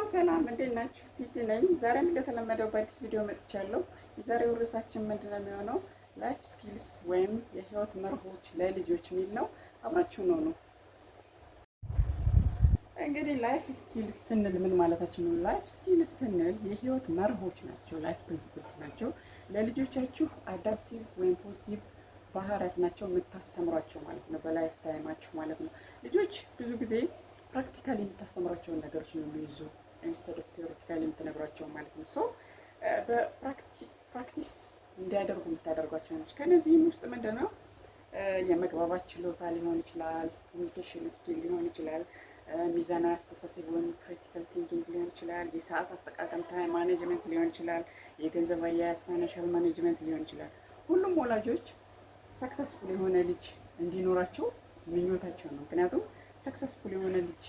ሰላም እንዴት ናችሁ? ቲቲ ነኝ። ዛሬም እንደተለመደው በአዲስ ቪዲዮ መጥቻለሁ። የዛሬው ርዕሳችን ምንድነው የሚሆነው? ላይፍ ስኪልስ ወይም የህይወት መርሆች ለልጆች የሚል ነው። አብራችሁን ሆኑ። እንግዲህ ላይፍ ስኪልስ ስንል ምን ማለታችን ነው? ላይፍ ስኪልስ ስንል የህይወት መርሆች ናቸው፣ ላይፍ ፕሪንሲፕልስ ናቸው። ለልጆቻችሁ አዳፕቲቭ ወይም ፖዚቲቭ ባህሪያት ናቸው የምታስተምሯቸው ማለት ነው፣ በላይፍ ታይማችሁ ማለት ነው። ልጆች ብዙ ጊዜ ፕራክቲካሊ የምታስተምሯቸውን ነገሮች ነው የሚይዙ ኢንስቴድ ኦፍ ቴዎሪቲካሊ የምትነግሯቸው ማለት ነው። ሶ በፕራክቲስ እንዲያደርጉ የምታደርጓቸው ነች። ከነዚህም ውስጥ ምንድን ነው የመግባባት ችሎታ ሊሆን ይችላል፣ ኮሚኒኬሽን ስኪል ሊሆን ይችላል፣ ሚዛናዊ አስተሳሰብ ወይም ክሪቲካል ቲንኪንግ ሊሆን ይችላል፣ የሰዓት አጠቃቀም ታይም ማኔጅመንት ሊሆን ይችላል፣ የገንዘብ አያያዝ ፋይናንሻል ማኔጅመንት ሊሆን ይችላል። ሁሉም ወላጆች ሰክሰስፉል የሆነ ልጅ እንዲኖራቸው ምኞታቸው ነው። ምክንያቱም ሰክሰስፉል የሆነ ልጅ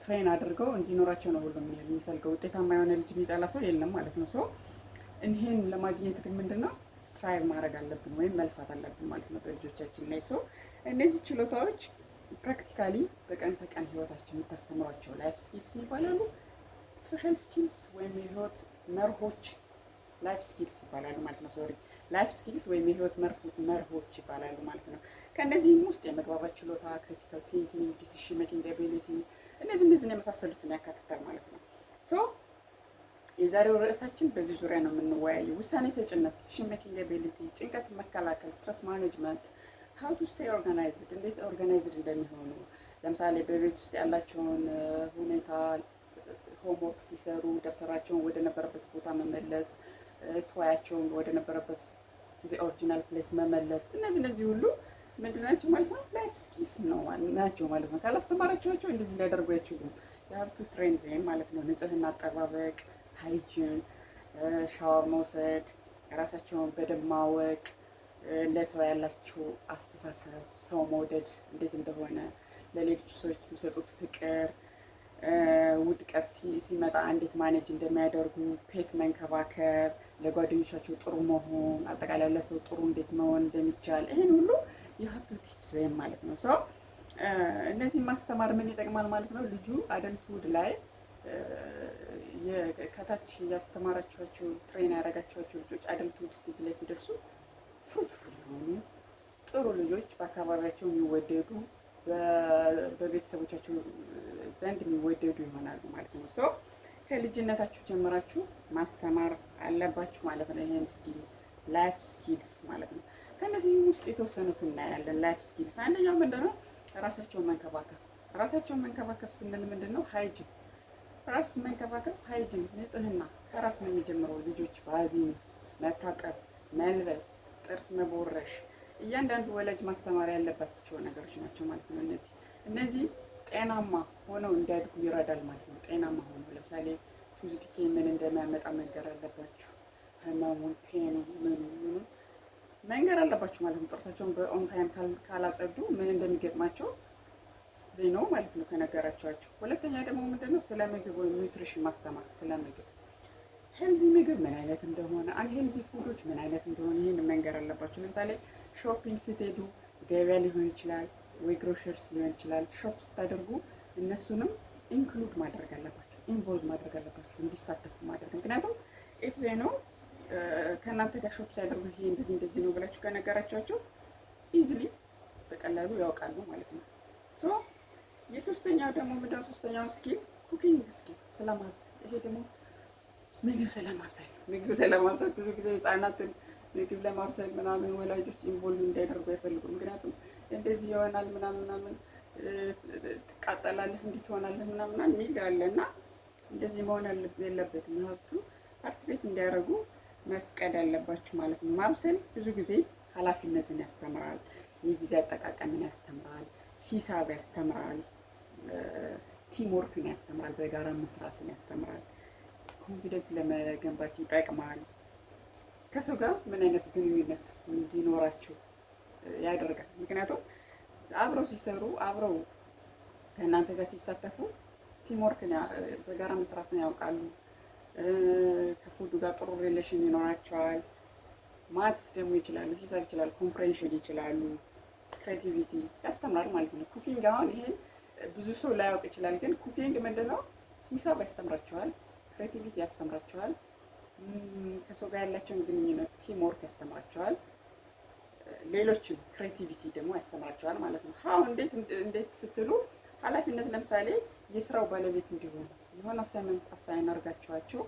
ትሬን አድርገው እንዲኖራቸው ነው ሁሉም የሚፈልገው። ውጤታማ የሆነ ልጅ የሚጠላ ሰው የለም ማለት ነው። ሶ ይህን ለማግኘት ግን ምንድነው ስትራይቭ ማድረግ አለብን ወይም መልፋት አለብን ማለት ነው በልጆቻችን ላይ። ሶ እነዚህ ችሎታዎች ፕራክቲካሊ በቀን ተቀን ህይወታችን የምታስተምሯቸው ላይፍ ስኪልስ ይባላሉ። ሶሻል ስኪልስ ወይም የህይወት መርሆች ላይፍ ስኪልስ ይባላሉ ማለት ነው። ሶሪ ላይፍ ስኪልስ ወይም የህይወት መርሆች ይባላሉ ማለት ነው። ከእነዚህም ውስጥ የመግባባት ችሎታ፣ ክሪቲካል ቲንኪንግ፣ ዲሲሽን ሜኪንግ አቢሊቲ እነዚህን የመሳሰሉትን ያካትታል ማለት ነው። ሶ የዛሬው ርዕሳችን በዚህ ዙሪያ ነው የምንወያየው። ውሳኔ ሰጭነት፣ ዲሲሽን ሜኪንግ አቢሊቲ፣ ጭንቀት መከላከል፣ ስትረስ ማኔጅመንት፣ ሀው ቱ ስቴይ ኦርጋናይዝድ፣ እንዴት ኦርጋናይዝድ እንደሚሆኑ ለምሳሌ በቤት ውስጥ ያላቸውን ሁኔታ ሆምወርክ ሲሰሩ ደብተራቸውን ወደ ነበረበት ቦታ መመለስ፣ ተወያቸውን ወደ ነበረበት ኦሪጂናል ፕሌስ መመለስ፣ እነዚህ ሁሉ ምንድን ናቸው ማለት ነው? ላይፍ ስኪልስ ነው ናቸው ማለት ነው። ካላስተማራችኋቸው እንደዚህ ሊያደርጉ አይችሉም። የሀብቱ ትሬን ዜም ማለት ነው። ንጽህና አጠባበቅ፣ ሃይጂን፣ ሻወር መውሰድ፣ ራሳቸውን በደንብ ማወቅ፣ ለሰው ያላቸው አስተሳሰብ፣ ሰው መውደድ እንዴት እንደሆነ፣ ለሌሎች ሰዎች የሚሰጡት ፍቅር፣ ውድቀት ሲመጣ እንዴት ማኔጅ እንደሚያደርጉ፣ ፔት መንከባከብ፣ ለጓደኞቻቸው ጥሩ መሆን፣ አጠቃላይ ለሰው ጥሩ እንዴት መሆን እንደሚቻል ይሄን ሁሉ የሀብቱ ቲች ዜም ማለት ነው። ሰው እነዚህ ማስተማር ምን ይጠቅማል ማለት ነው? ልጁ አደልትሁድ ላይ ከታች ያስተማራቸዋቸው ትሬን ያደረጋቸዋቸው ልጆች አደልትሁድ ስቴጅ ላይ ሲደርሱ ፍሩትፉል የሆኑ ጥሩ ልጆች፣ በአካባቢያቸው የሚወደዱ፣ በቤተሰቦቻቸው ዘንድ የሚወደዱ ይሆናሉ ማለት ነው። ሶ ከልጅነታችሁ ጀምራችሁ ማስተማር አለባችሁ ማለት ነው። ይሄን ስኪል ላይፍ ስኪልስ ማለት ነው። ከነዚህም ውስጥ የተወሰኑት እናያለን። ላይፍ ስኪልስ አንደኛው ምንድነው? ራሳቸውን መንከባከብ። ራሳቸውን መንከባከብ ስንል ምንድነው? ሃይጂን፣ ራስ መንከባከብ፣ ሃይጂን፣ ንጽህና ከራስ ነው የሚጀምረው። ልጆች ባዚን መታጠብ፣ መልበስ፣ ጥርስ መቦረሽ እያንዳንዱ ወላጅ ማስተማር ያለባቸው ነገሮች ናቸው ማለት ነው። እነዚህ ጤናማ ሆነው እንዲያድጉ ይረዳል ማለት ነው። ጤናማ ሆነው ለምሳሌ ቱዝዲኬ ምን እንደሚያመጣ መንገር አለባችሁ። ህመሙን፣ ፔኑ፣ ምኑ መንገር አለባችሁ ማለት ነው። ጥርሳቸውን በኦን ታይም ካላጸዱ ምን እንደሚገጥማቸው ዜናው ማለት ነው ከነገራቸዋቸው። ሁለተኛ ደግሞ ምንድነው? ስለ ምግብ ወይም ኒውትሪሽን ማስተማር። ስለ ምግብ ሄልዚ ምግብ ምን አይነት እንደሆነ፣ አንሄልዚ ፉዶች ምን አይነት እንደሆነ ይህን መንገር አለባችሁ። ለምሳሌ ሾፒንግ ስትሄዱ ገበያ ሊሆን ይችላል ወይ ግሮሸርስ ሊሆን ይችላል። ሾፕ ስታደርጉ እነሱንም ኢንክሉድ ማድረግ አለባችሁ፣ ኢንቮልቭ ማድረግ አለባችሁ፣ እንዲሳተፉ ማድረግ። ምክንያቱም ኢፍ ዜ ነው ከእናንተ ጋር ሾፕ ሲያደርጉ ይሄ እንደዚህ ነው ብላችሁ ከነገራቸዋቸው ኢዝሊ በቀላሉ ያውቃሉ ማለት ነው። ሶ የሶስተኛው ደግሞ ምንድነው? ሶስተኛው ስኪል ኩኪንግ ስኪል፣ ስለማብሰል። ይሄ ደግሞ ምግብ ስለማብሰል ብዙ ጊዜ ህጻናትን ምግብ ለማብሰል ምናምን ወላጆች ኢንቮልቭ እንዳይደርጉ አይፈልጉም። ምክንያቱም እንደዚህ ይሆናል ምናምን ትቃጠላለህ፣ እንዲህ ትሆናለህ ምናምን የሚል አለና እንደዚህ መሆን የለበትም። ሀብቱ ፓርቲሲፔት እንዲያደርጉ መፍቀድ አለባችሁ ማለት ነው። ማብሰል ብዙ ጊዜ ኃላፊነትን ያስተምራል፣ የጊዜ አጠቃቀምን ያስተምራል፣ ሂሳብ ያስተምራል፣ ቲምወርክን ያስተምራል፣ በጋራ መስራትን ያስተምራል፣ ኮንፊደንስ ለመገንባት ይጠቅማል። ከሰው ጋር ምን አይነት ግንኙነት እንዲኖራቸው ያደርጋል። ምክንያቱም አብረው ሲሰሩ፣ አብረው ከእናንተ ጋር ሲሳተፉ ቲምወርክን በጋራ መስራትን ያውቃሉ። ከፉዱ ጋር ጥሩ ሪሌሽን ይኖራቸዋል። ማትስ ደግሞ ይችላሉ፣ ሂሳብ ይችላሉ፣ ኮምፕሬንሽን ይችላሉ፣ ክሬቲቪቲ ያስተምራል ማለት ነው። ኩኪንግ አሁን ይሄን ብዙ ሰው ላያውቅ ይችላል። ግን ኩኪንግ ምንድነው? ሂሳብ ያስተምራቸዋል፣ ክሬቲቪቲ ያስተምራቸዋል፣ ከሰው ጋር ያላቸውን ግንኙነት ቲም ወርክ ያስተምራቸዋል፣ ሌሎችም ክሬቲቪቲ ደግሞ ያስተምራቸዋል ማለት ነው። ሀው እንዴት ስትሉ ኃላፊነት ለምሳሌ የስራው ባለቤት እንዲሆኑ የሆነ አሳይመንት አሳይን አድርጋቸዋቸው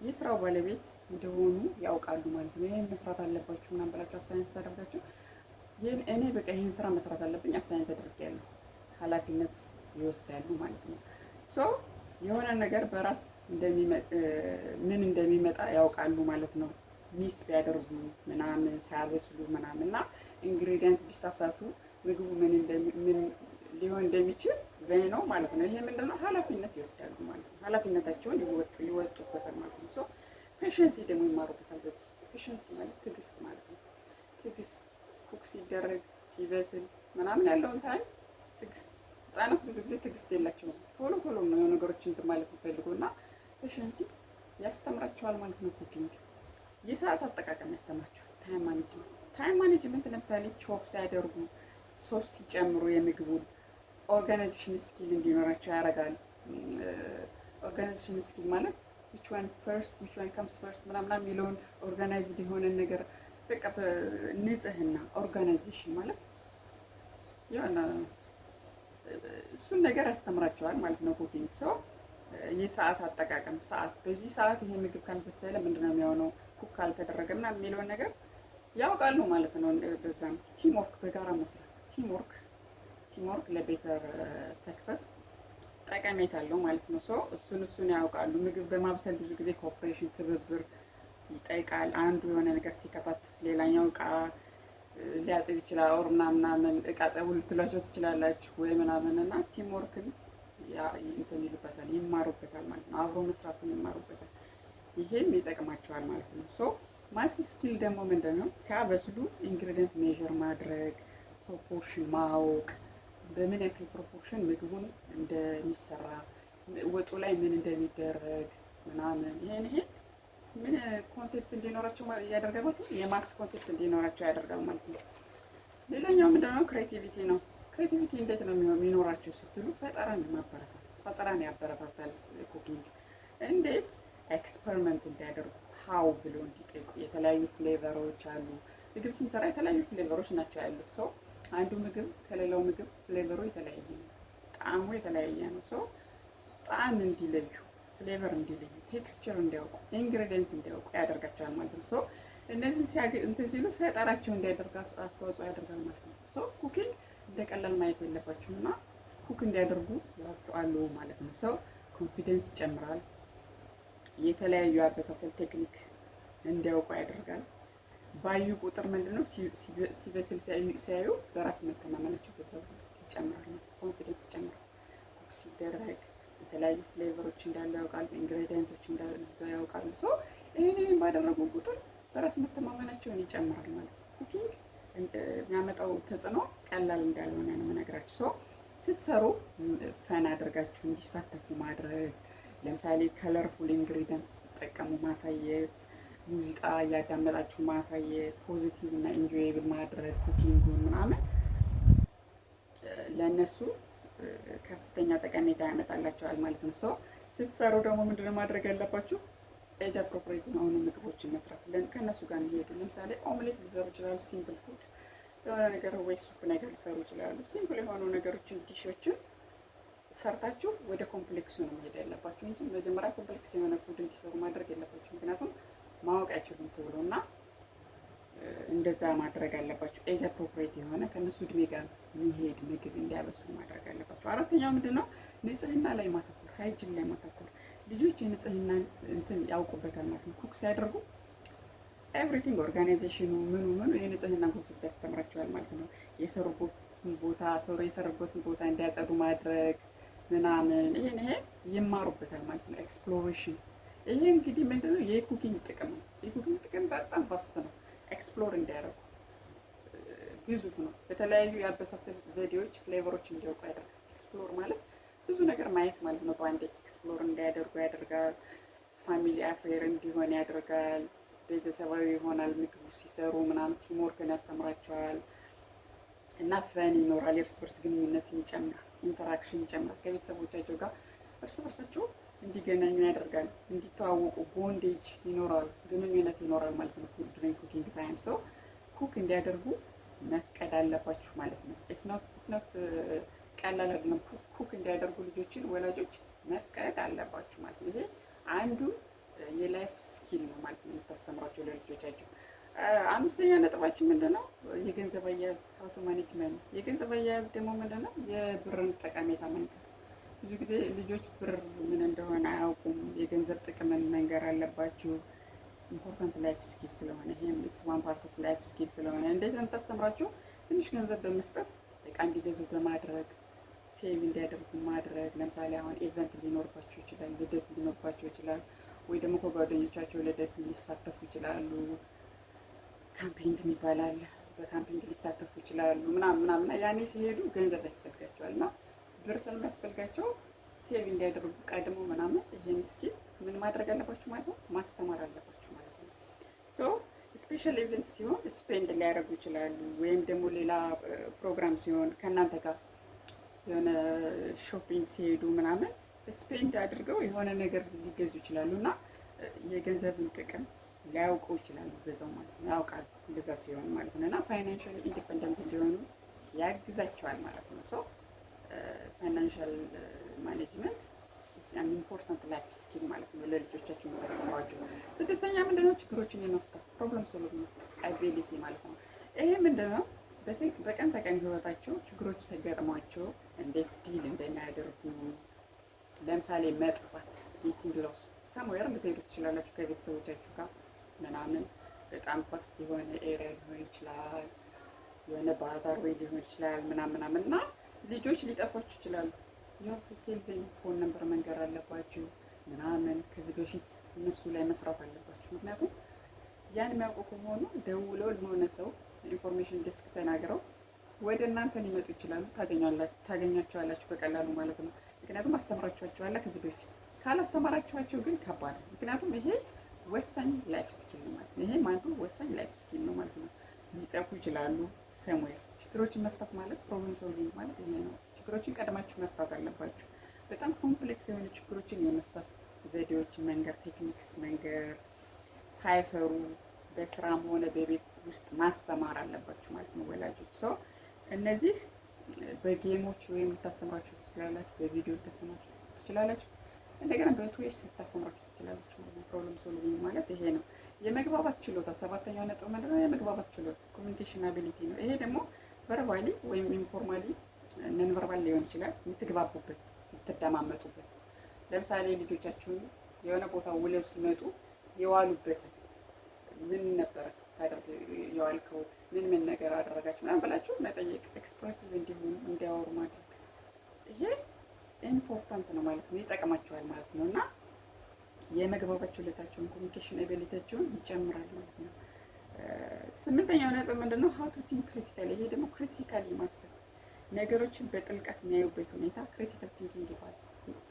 የስራው ባለቤት እንደሆኑ ያውቃሉ ማለት ነው። ይሄን መስራት አለባችሁ ምናምን ብላችሁ አሳይን ስታደርጋቸው እኔ በቃ ይሄን ስራ መስራት አለብኝ አሳይን ተደርጌያለሁ ኃላፊነት ይወስዳሉ ማለት ነው። ሶ የሆነ ነገር በራስ ምን እንደሚመጣ ያውቃሉ ማለት ነው። ሚስ ቢያደርጉ ምናምን ሲያበስሉ ምናምን እና ኢንግሪዲየንት ቢሳሳቱ ምግቡ ምን ሊሆን እንደሚችል ዘይ ነው ማለት ነው። ይሄ ምንድነው? ኃላፊነት ይወስዳሉ ማለት ነው። ኃላፊነታቸውን ይወጡበታል ማለት ነው። ሶ ፔሸንሲ ደግሞ ይማሩበታል። በዚህ ፔሸንሲ ማለት ትዕግስት ማለት ነው። ትዕግስት ኩክ ሲደረግ ሲበስል ምናምን ያለውን ታይም ትዕግስት። ህጻናት ብዙ ጊዜ ትዕግስት የላቸውም። ቶሎ ነው ነገሮችን እንትን ማለት የሚፈልጉ እና ፔሸንሲ ያስተምራቸዋል ማለት ነው። ኩኪንግ የሰዓት አጠቃቀም ያስተምራቸዋል። ታይም ማኔጅመንት ለምሳሌ ቾፕ ሲያደርጉ ሶስ ሲጨምሩ የምግቡን ኦርጋናይዜሽን ስኪል እንዲኖራቸው ያደርጋል። ኦርጋናይዜሽን ስኪል ማለት which one comes first ምናምን የሚለውን ኦርጋናይዝድ የሆነ ነገር በቃ ንጽህና ኦርጋናይዜሽን ማለት የሆነ እሱን ነገር ያስተምራቸዋል ማለት ነው። ኩኪንግ ሰው የሰዓት አጠቃቀም ሰዓት በዚህ ሰዓት ይሄ ምግብ ካልበሰለ ምንድነው የሚሆነው ኩክ ካልተደረገ ምናምን የሚለውን ነገር ያውቃሉ ማለት ነው። በዛም ቲም ወርክ በጋራ መስራት ቲም ወርክ ለቤተር ሰክሰስ ጠቀሜታ አለው ማለት ነው። ሶ እሱን ያውቃሉ። ምግብ በማብሰል ብዙ ጊዜ ኮኦፕሬሽን ትብብር ይጠይቃል። አንዱ የሆነ ነገር ሲከታተፍ ሌላኛው እቃ ሊያጥብ ይችላል። ኦር ምናምን እቃ ጠቡ ልትሏቸው ትችላላችሁ ወይ ምናምን እና ቲም ወርክን እንትን ይሉበታል ይማሩበታል ማለት ነው። አብሮ መስራትን ይማሩበታል። ይሄም ይጠቅማቸዋል ማለት ነው። ሶ ማስ ስኪል ደግሞ ምንድነው? ሲያበስሉ ኢንግሪዲየንት ሜዥር ማድረግ፣ ፕሮፖርሽን ማወቅ፣ በምን ያክል ፕሮፖርሽን ምግቡን እንደሚሰራ ወጡ ላይ ምን እንደሚደረግ ምናምን ይሄ ምን ኮንሴፕት እንዲኖራቸው ያደርጋል ማለት ነው። የማክስ ኮንሴፕት እንዲኖራቸው ያደርጋል ማለት ነው። ሌላኛው ምንድነው? ክሬቲቪቲ ነው። ክሬቲቪቲ እንዴት ነው የሚኖራቸው ስትሉ ፈጠራን ያበረታታል ኩኪንግ። እንዴት ኤክስፐሪመንት እንዲያደርጉ ሀው ብሎ እንዲጠይቁ። የተለያዩ ፍሌቨሮች አሉ። ምግብ ስንሰራ የተለያዩ ፍሌቨሮች ናቸው ያሉት። ሰው አንዱ ምግብ ከሌላው ምግብ ፍሌቨሩ የተለያየ ነው፣ ጣዕሙ የተለያየ ነው። ሰው ጣዕም እንዲለዩ፣ ፍሌቨር እንዲለዩ፣ ቴክስቸር እንዲያውቁ፣ ኢንግሪዲየንት እንዲያውቁ ያደርጋቸዋል ማለት ነው። ሰው እነዚህ እንትን ሲሉ ፈጠራቸው እንዲያደርግ አስተዋጽኦ ያደርጋል ማለት ነው። ሰው ኩኪንግ እንደ ቀላል ማየት የለባችሁም እና ኩክ እንዲያደርጉ ያስተዋሉ ማለት ነው። ሰው ኮንፊደንስ ይጨምራል። የተለያዩ አበሳሰል ቴክኒክ እንዲያውቁ ያደርጋል። ባዩ ቁጥር ምንድነው ሲበስል ሲያዩ በራስ መተማመናቸው በዛው ይጨምራል። ኮንፊደንስ ይጨምራል። ኩክ ሲደረግ የተለያዩ ፍሌቨሮች እንዳሉ ያውቃሉ። ኢንግሪዲየንቶች እንዳሉ ያውቃሉ። ሶ ይሄን ባደረጉ ቁጥር በራስ መተማመናቸውን ይጨምራል ማለት ነው። ኩኪንግ የሚያመጣው ተጽዕኖ ቀላል እንዳልሆነ ነው የምነግራችሁ። ሶ ስትሰሩ ፈን አድርጋችሁ እንዲሳተፉ ማድረግ፣ ለምሳሌ ከለርፉል ኢንግሪዲየንት ስትጠቀሙ ማሳየት፣ ሙዚቃ እያዳመጣችሁ ማሳየት፣ ፖዚቲቭ እና ኢንጆየብል ማድረግ ኩኪንጉን ምናምን ለእነሱ ከፍተኛ ጠቀሜታ ያመጣላቸዋል ማለት ነው። ሶ ስትሰሩ ደግሞ ምንድነው ማድረግ ያለባችሁ? ኤጅ አፕሮፕሪየት የሆኑ ምግቦችን መስራት ከእነሱ ጋር የሚሄዱ። ለምሳሌ ኦምሌት ሊሰሩ ይችላሉ። ሲምፕል ፉድ የሆነ ነገር ወይ ሱፕ ነገር ሊሰሩ ይችላሉ። ሲምፕል የሆኑ ነገሮችን ዲሾችን ሰርታችሁ ወደ ኮምፕሌክሱ ነው መሄድ ያለባችሁ እንጂ መጀመሪያ ኮምፕሌክስ የሆነ ፉድ እንዲሰሩ ማድረግ የለባችሁ። ምክንያቱም ማወቅ አይችሉም ተብሎ እና እንደዛ ማድረግ አለባችሁ። ኤጅ አፕሮፕሪየት የሆነ ከነሱ እድሜ ጋር የሚሄድ ምግብ እንዲያበስሉ ማድረግ አለባችሁ። አራተኛው ምንድነው? ንጽህና ላይ ማተኮር፣ ሃይጂን ላይ ማተኮር። ልጆች የንጽህና እንትን ያውቁበታል ማለት ነው። ኩክ ሲያደርጉ ኤቭሪቲንግ ኦርጋናይዜሽኑ ምኑ የንጽህና ኮንሰፕት ያስተምራቸዋል ማለት ነው። የሰሩበትን ቦታ እንዲያጸዱ ማድረግ ምናምን ይሄ ይማሩበታል ማለት ነው። ኤክስፕሎሬሽን ይሄ እንግዲህ ምንድነው የኩኪንግ ጥቅም ነው። የኩኪንግ ጥቅም በጣም ቫስት ነው። ኤክስፕሎር እንዲያደርጉ ግዙፍ ነው። በተለያዩ የአበሳሰል ዘዴዎች ፍሌቨሮች እንዲያውቁ ያደርጋል። ኤክስፕሎር ማለት ብዙ ነገር ማየት ማለት ነው። በአንዴ ኤክስፕሎር እንዲያደርጉ ያደርጋል። ፋሚሊ አፌር እንዲሆን ያደርጋል። ቤተሰባዊ ይሆናል። ምግቡ ሲሰሩ ምናምን ቲምወርክን ያስተምራቸዋል እና ፈን ይኖራል። የእርስ በርስ ግንኙነትን ይጨምራል። ኢንተራክሽን ይጨምራል። ከቤተሰቦቻቸው ጋር እርስ በርሳቸው እንዲገናኙ ያደርጋል። እንዲተዋወቁ ቦንዴጅ ይኖራል፣ ግንኙነት ይኖራል ማለት ነው። ዱሪንግ ኩኪንግ ታይም ሰው ኩክ እንዲያደርጉ መፍቀድ አለባችሁ ማለት ነው። ስኖት ቀላል አይደለም። ኩክ እንዲያደርጉ ልጆችን ወላጆች መፍቀድ አለባችሁ ማለት ነው። ይሄ አንዱ የላይፍ ስኪል ነው ማለት ነው የምታስተምሯቸው ለልጆቻቸው። አምስተኛ ነጥባችን ምንድነው? የገንዘብ አያያዝ ሀውቱ ማኔጅመንት። የገንዘብ አያያዝ ደግሞ ምንድነው? የብርን ጠቀሜታ መንገር። ብዙ ጊዜ ልጆች ብር ምን እንደሆነ አያውቁም። የገንዘብ ጥቅምን መንገር አለባችሁ። ኢምፖርታንት ላይፍ ስኪል ስለሆነ ይሄም ኢትስ ዋን ፓርት ኦፍ ላይፍ ስኪል ስለሆነ እንዴት ነው የምታስተምራቸው? ትንሽ ገንዘብ በመስጠት እቃ እንዲገዙ በማድረግ ሴቭ እንዲያደርጉ ማድረግ። ለምሳሌ አሁን ኢቨንት ሊኖርባቸው ይችላል፣ ልደት ሊኖርባቸው ይችላል፣ ወይ ደግሞ ከጓደኞቻቸው ልደት ሊሳተፉ ይችላሉ። ካምፒንግ ይባላል፣ በካምፒንግ ሊሳተፉ ይችላሉ ምናምን ያኔ ሲሄዱ ገንዘብ ያስፈልጋቸዋል እና ብር ስለሚያስፈልጋቸው ሴቭ እንዲያደርጉ ቀድሞ ምናምን ይሄን ስኪል ምን ማድረግ አለባችሁ ማለት ነው? ማስተማር አለባችሁ ማለት ነው። ሶ ስፔሻል ኢቨንት ሲሆን ስፔንድ ሊያደርጉ ይችላሉ፣ ወይም ደግሞ ሌላ ፕሮግራም ሲሆን ከእናንተ ጋር የሆነ ሾፒንግ ሲሄዱ ምናምን ስፔንድ አድርገው የሆነ ነገር ሊገዙ ይችላሉ እና የገንዘብን ጥቅም ሊያውቁ ይችላሉ በዛው ማለት ነው። ያውቃሉ እንደዛ ሲሆን ማለት ነው እና ፋይናንሻል ኢንዲፔንደንት እንዲሆኑ ያግዛቸዋል ማለት ነው። ሶ ፋይናንሻል ማኔጅመንት አን ኢምፖርታንት ላይፍ ስኪል ማለት ነው ለልጆቻችሁ የሚያስተምሯቸው። ስድስተኛ ምንድነው? ችግሮችን የመፍታት ፕሮብለም ሶልቪንግ አቢሊቲ ማለት ነው። ይሄ ምንድነው? በቀን ተቀን ህይወታቸው ችግሮች ሲገጥሟቸው እንዴት ዲል እንደሚያደርጉ። ለምሳሌ መጥፋት፣ ጌቲንግ ሎስት ሰምዌር ልትሄዱ ትችላላችሁ ከቤተሰቦቻችሁ ጋር ምናምን፣ በጣም ፋስት የሆነ ኤሪያ ሊሆን ይችላል፣ የሆነ ባዛር ወይ ሊሆን ይችላል ምናምን እና ልጆች ሊጠፋችሁ ይችላሉ። የሀብቱ ቴልዜን ፎን ነምበር መንገር አለባችሁ ምናምን። ከዚህ በፊት እነሱ ላይ መስራት አለባችሁ። ምክንያቱም ያን የሚያውቁ ከሆኑ ደውለው ለሆነ ሰው ኢንፎርሜሽን ዲስክ ተናግረው ወደ እናንተ ሊመጡ ይችላሉ። ታገኛቸዋላችሁ በቀላሉ ማለት ነው። ምክንያቱም አስተምራችኋቸዋላ ከዚህ በፊት። ካላስተማራችኋቸው ግን ከባድ ነው። ምክንያቱም ይሄ ወሳኝ ላይፍ ስኪል ነው ማለት ነው። ይሄም አንዱ ወሳኝ ላይፍ ስኪል ነው ማለት ነው። ሊጠፉ ይችላሉ ሰምዌር። ችግሮችን መፍታት ማለት ፕሮብለም ሶልቪንግ ማለት ይሄ ነው። ችግሮችን ቀድማችሁ መፍታት አለባችሁ። በጣም ኮምፕሌክስ የሆኑ ችግሮችን የመፍታት ዘዴዎችን መንገር፣ ቴክኒክስ መንገር፣ ሳይፈሩ በስራም ሆነ በቤት ውስጥ ማስተማር አለባችሁ ማለት ነው ወላጆች። ሰው እነዚህ በጌሞች ወይም ልታስተምራችሁ ትችላላችሁ፣ በቪዲዮ ልታስተምራችሁ ትችላላችሁ፣ እንደገና በቱዌስ ልታስተምራችሁ ትችላላችሁ። ፕሮብለም ሶልቪንግ ማለት ይሄ ነው። የመግባባት ችሎታ ሰባተኛው ነጥብ ምንድነው? የመግባባት ችሎታ ኮሚኒኬሽን አቢሊቲ ነው። ይሄ ደግሞ ቨርባሊ ወይም ኢንፎርማሊ ነን ቨርባል ሊሆን ይችላል። የምትግባቡበት፣ የምትደማመጡበት። ለምሳሌ ልጆቻችሁን የሆነ ቦታ ውለው ሲመጡ የዋሉበትን ምን ነበረ ስታደርግ የዋልከው፣ ምን ነገር አደረጋችሁ ምናምን ብላችሁ መጠየቅ፣ ኤክስፕሬሲቭ እንዲሆኑ እንዲያወሩ ማድረግ። ይሄ ኢምፖርታንት ነው ማለት ነው፣ ይጠቅማቸዋል ማለት ነው እና የመግባባት ችሎታቸውን ኮሚኒኬሽን አቢሊቲያቸውን ይጨምራል ማለት ነው። ስምንተኛው ነጥብ ምንድነው? ሀው ቱ ቲንክ ክሪቲካሊ። ይሄ ደግሞ ክሪቲካሊ ማሰብ፣ ነገሮችን በጥልቀት የሚያዩበት ሁኔታ ክሪቲካል ቲንኪንግ ይባላል።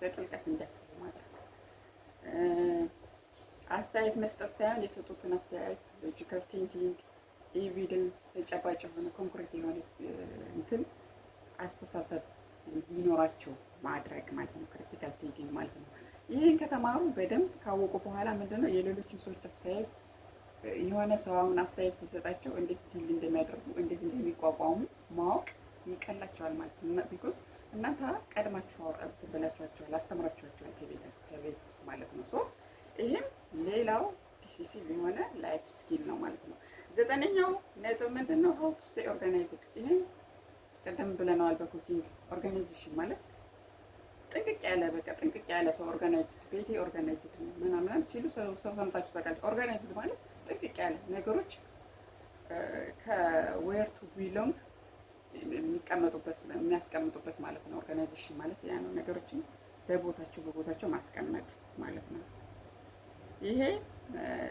በጥልቀት እንዲያስቡ ማድረግ። አስተያየት መስጠት ሳይሆን የሰጡትን አስተያየት ሎጂካል ቲንኪንግ፣ ኤቪደንስ፣ ተጨባጭ የሆነ ኮንክሪት የሆነ እንትን አስተሳሰብ እንዲኖራቸው ማድረግ ማለት ነው ክሪቲካል ቲንኪንግ ማለት ነው። ይህን ከተማሩ በደንብ ካወቁ በኋላ ምንድነው የሌሎችን ሰዎች አስተያየት የሆነ ሰው አሁን አስተያየት ሲሰጣቸው እንዴት ዲል እንደሚያደርጉ እንዴት እንደሚቋቋሙ ማወቅ ይቀላቸዋል ማለት ነው። ቢኮዝ እናንተ ቀድማችሁ ብላችኋቸዋል፣ አስተምራችኋቸዋል ከቤት ማለት ነው። ሶ ይህም ሌላው ዲሲሲቭ የሆነ ላይፍ ስኪል ነው ማለት ነው። ዘጠነኛው ነጥብ ምንድነው? ሀው ቱ ስቴይ ኦርጋናይዝድ። ይህም ቀደም ብለነዋል በኩኪንግ። ኦርጋናይዜሽን ማለት ጥንቅቅ ያለ በቃ ጥንቅቅ ያለ ሰው ኦርጋናይዝድ፣ ቤቴ ኦርጋናይዝድ ነው ምናምን ሲሉ ሰው ሰምታችሁ ታውቃላችሁ። ኦርጋናይዝድ ማለት ጥንቅቅ ያለ ነገሮች ከዌር ቱ ቢሎንግ የሚያስቀምጡበት ማለት ነው። ኦርጋናይዜሽን ማለት ያ ነው። ነገሮችን በቦታቸው ማስቀመጥ ማለት ነው። ይሄ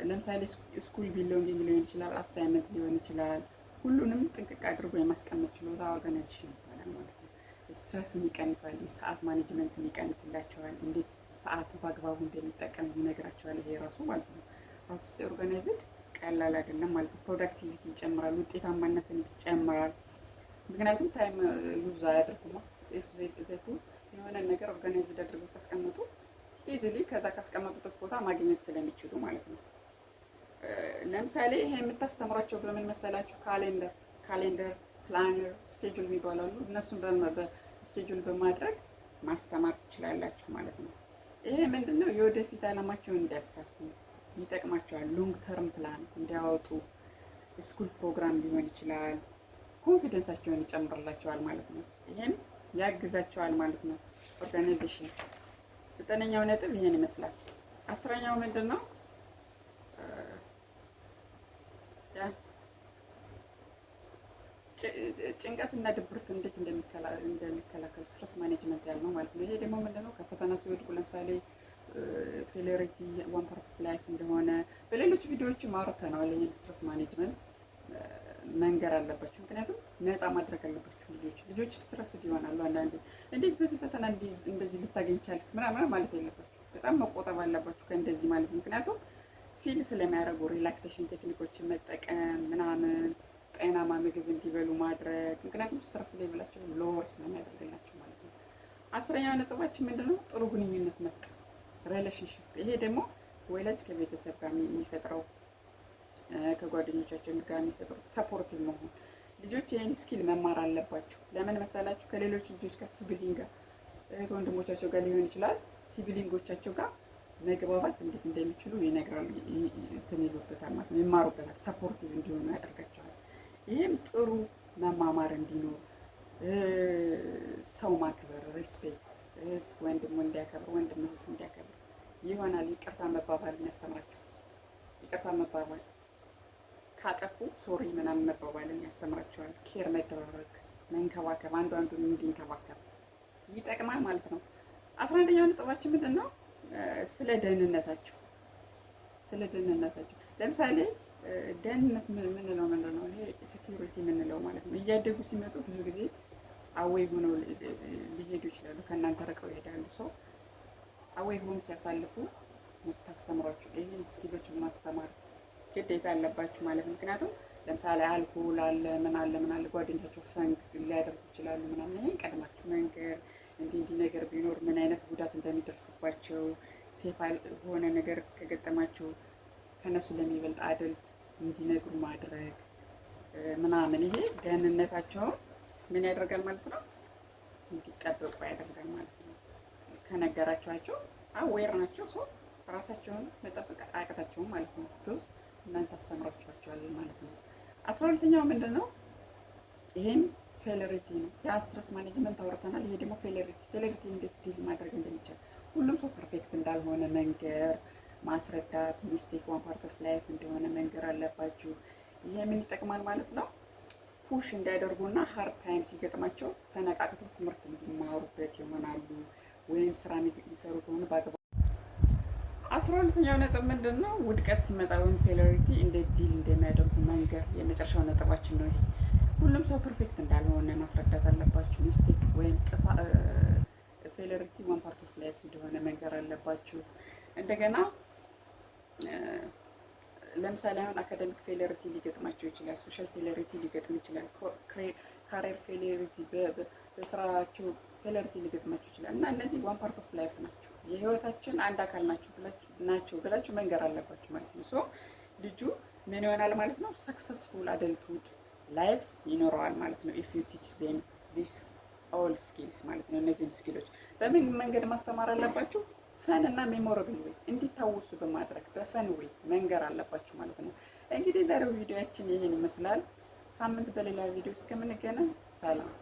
ለምሳሌ ስኩል ቢሎንጊንግ ሊሆን ይችላል፣ አሳይመንት ሊሆን ይችላል። ሁሉንም ጥንቅቅ አድርጎ የማስቀመጥ ችሎታ ኦርጋናይዜሽን ይባላል ማለት ነው። ስትረስን ይቀንሳል። የሰዓት ማኔጅመንትን ይቀንስላቸዋል። እንዴት ሰዓት በአግባቡ እንደሚጠቀም ይነግራቸዋል። ይሄ ራሱ ማለት ነው ሀው ቱ ስቴይ ኦርጋናይዝድ ቀላል አይደለም ማለት ነው። ፕሮዳክቲቪቲ ይጨምራል፣ ውጤታማነትን ይጨምራል። ምክንያቱም ታይም ሉዝ አያደርጉማ። ኢፍ ዘ ፑት የሆነ ነገር ኦርጋናይዝድ አድርገው ካስቀመጡ ኢዚሊ ከዛ ካስቀመጡበት ቦታ ማግኘት ስለሚችሉ ማለት ነው። ለምሳሌ ይሄ የምታስተምሯቸው በምን መሰላችሁ? ካሌንደር፣ ፕላነር፣ ስኬጁል የሚባላሉ እነሱን በስኬጁል በማድረግ ማስተማር ትችላላችሁ ማለት ነው። ይሄ ምንድነው የወደፊት ዓላማቸውን እንዲያሳኩ ይጠቅማቸዋል። ሎንግ ተርም ፕላን እንዲያወጡ ስኩል ፕሮግራም ሊሆን ይችላል። ኮንፊደንሳቸውን ይጨምርላቸዋል ማለት ነው። ይሄን ያግዛቸዋል ማለት ነው። ኦርጋናይዜሽን 9ኛው ነጥብ ይሄን ይመስላል። 10ኛው ምንድነው? ጭንቀት እና ድብርት እንዴት እንደሚከላከል ስትረስ ማኔጅመንት ያልነው ማለት ነው። ይሄ ደግሞ ምንድነው? ከፈተና ሲወድቁ ለምሳሌ ፌሌሪቲ ዋን ፓርት ኦፍ ላይፍ እንደሆነ በሌሎች ቪዲዮዎችም አውርተናል። ይሄን ስትረስ ማኔጅመንት መንገር አለባችሁ። ምክንያቱም ነፃ ማድረግ አለባችሁ። ልጆች ስትረስ ይሆናሉ። አንዳንዴ እንዴት በዚህ ፈተና እንደዚህ ልታገኝ ቻልክ ምናምን ማለት የለባችሁ። በጣም መቆጠብ አለባችሁ ከእንደዚህ ማለት ነው። ምክንያቱም ፊል ስለሚያደርጉ ሪላክሴሽን ቴክኒኮችን መጠቀም ምናምን፣ ጤናማ ምግብ እንዲበሉ ማድረግ። ምክንያቱም ስትረስ ሌቭላቸው ሎወር ስለሚያደርግላቸው ማለት ነው። 10ኛው ነጥባችን ምንድነው? ጥሩ ግንኙነት መፍጠር ሪሌሽንሽፕ። ይሄ ደግሞ ወላጅ ከቤተሰብ ጋር የሚፈጥረው ከጓደኞቻቸው ጋር የሚፈጥሩት ሰፖርቲቭ መሆን። ልጆች ይህን ስኪል መማር አለባቸው። ለምን መሰላችሁ? ከሌሎች ልጆች ጋር ሲብሊንግ ጋር እህት ወንድሞቻቸው ጋር ሊሆን ይችላል ሲብሊንጎቻቸው ጋር መግባባት እንዴት እንደሚችሉ ይነግራሉ፣ እንትን ይሉበታል ማለት ነው፣ ይማሩበታል። ሰፖርቲቭ እንዲሆኑ ያደርጋቸዋል። ይህም ጥሩ መማማር እንዲኖር፣ ሰው ማክበር፣ ሬስፔክት፣ እህት ወንድሙ እንዲያከብር፣ ወንድም እህቱ እንዲያከብር ይሆናል። ይቅርታ መባባል የሚያስተምራቸው፣ ይቅርታ መባባል ካጠፉ ሶሪ ምናምን መባባልን ያስተምራቸዋል። ኬር መደራረግ፣ መንከባከብ፣ አንዱ አንዱን እንዲንከባከብ ይጠቅማል ማለት ነው። 11ኛው ነጥባችን ምንድን ነው? ስለ ደህንነታቸው። ለምሳሌ ደህንነት የምንለው ምንድን ነው? ይሄ ሴኪዩሪቲ የምንለው ማለት ነው። እያደጉ ሲመጡ ብዙ ጊዜ አዌይ ሆነው ሊሄዱ ይችላሉ። ከእናንተ ርቀው ይሄዳሉ። ሰው አዌይ ሆም ሲያሳልፉ የምታስተምሯቸው ይህን ስኪሎች ማስተማር ግዴታ አለባችሁ ማለት ነው። ምክንያቱም ለምሳሌ አልኮል አለ ምን አለ ጓደኞቻቸው ፈንግ ሊያደርጉ ይችላሉ ምናምን። ይሄን ቀድማችሁ መንገር፣ እንዲህ ነገር ቢኖር ምን አይነት ጉዳት እንደሚደርስባቸው፣ ሴፍ ሆነ ነገር ከገጠማቸው ከነሱ ለሚበልጥ አደልት እንዲነግሩ ማድረግ ምናምን። ይሄ ደህንነታቸውን ምን ያደርጋል ማለት ነው? እንዲጠበቁ ያደርጋል ማለት ነው። ከነገራቸዋቸው አዌር ናቸው። ሰው ራሳቸውን መጠበቅ አያቅታቸውም ማለት ነው። ዶስ እናንተ አስተምራችኋቸዋለን ማለት ነው። 12ኛው ምንድን ነው? ይሄም ፌለሪቲ ነው። የስትረስ ማኔጅመንት አውርተናል። ይሄ ደግሞ ፌለሪቲ እንዴት ዲል ማድረግ እንደሚቻል፣ ሁሉም ሰው ፐርፌክት እንዳልሆነ መንገር፣ ማስረዳት፣ ሚስቴክ ዋን ፓርት ኦፍ ላይፍ እንደሆነ መንገር አለባችሁ። ይሄ ምን ይጠቅማል ማለት ነው? ፑሽ እንዳያደርጉና ሃርድ ታይም ሲገጥማቸው ተነቃቅተው ትምህርት እንዲማሩበት ይሆናሉ። ወይም ስራ የሚሰሩ ከሆነ ባገባ 12ኛው ነጥብ ምንድን ነው? ውድቀት ሲመጣ ወይም ፌለሪቲ እንዴት ዲል እንደሚያደርጉ መንገር የመጨረሻው ነጥባችን ነው። ይሄ ሁሉም ሰው ፐርፌክት እንዳልሆነ ማስረዳት አለባችሁ። ሚስቴክ ወይም ፌለሪቲ ዋን ፓርት ኦፍ ላይፍ እንደሆነ መንገር አለባችሁ። እንደገና ለምሳሌ አሁን አካዳሚክ ፌለሪቲ ሊገጥማቸው ይችላል። ሶሻል ፌለሪቲ ሊገጥም ይችላል። ካሪየር ፌለሪቲ በስራቸው ፌለሪቲ ሊገጥማቸው ይችላል። እና እነዚህ ዋን ፓርት ኦፍ ላይፍ ናቸው፣ የህይወታችን አንድ አካል ናቸው ብላችሁ መንገር አለባችሁ ማለት ነው። ሶ ልጁ ምን ይሆናል ማለት ነው? ሰክሰስፉል አደልትሁድ ላይፍ ይኖረዋል ማለት ነው። ኢፍ ዩ ቲች ዜም ዚስ ኦል ስኪልስ ማለት ነው። እነዚህን ስኪሎች በምን መንገድ ማስተማር አለባችሁ? ፈን እና ሜሞራብል ዌይ እንዲታወሱ በማድረግ በፈን ዌይ መንገር አለባችሁ ማለት ነው። እንግዲህ ዛሬው ቪዲዮያችን ይሄን ይመስላል። ሳምንት በሌላ ቪዲዮ እስከምንገናኝ ሰላም።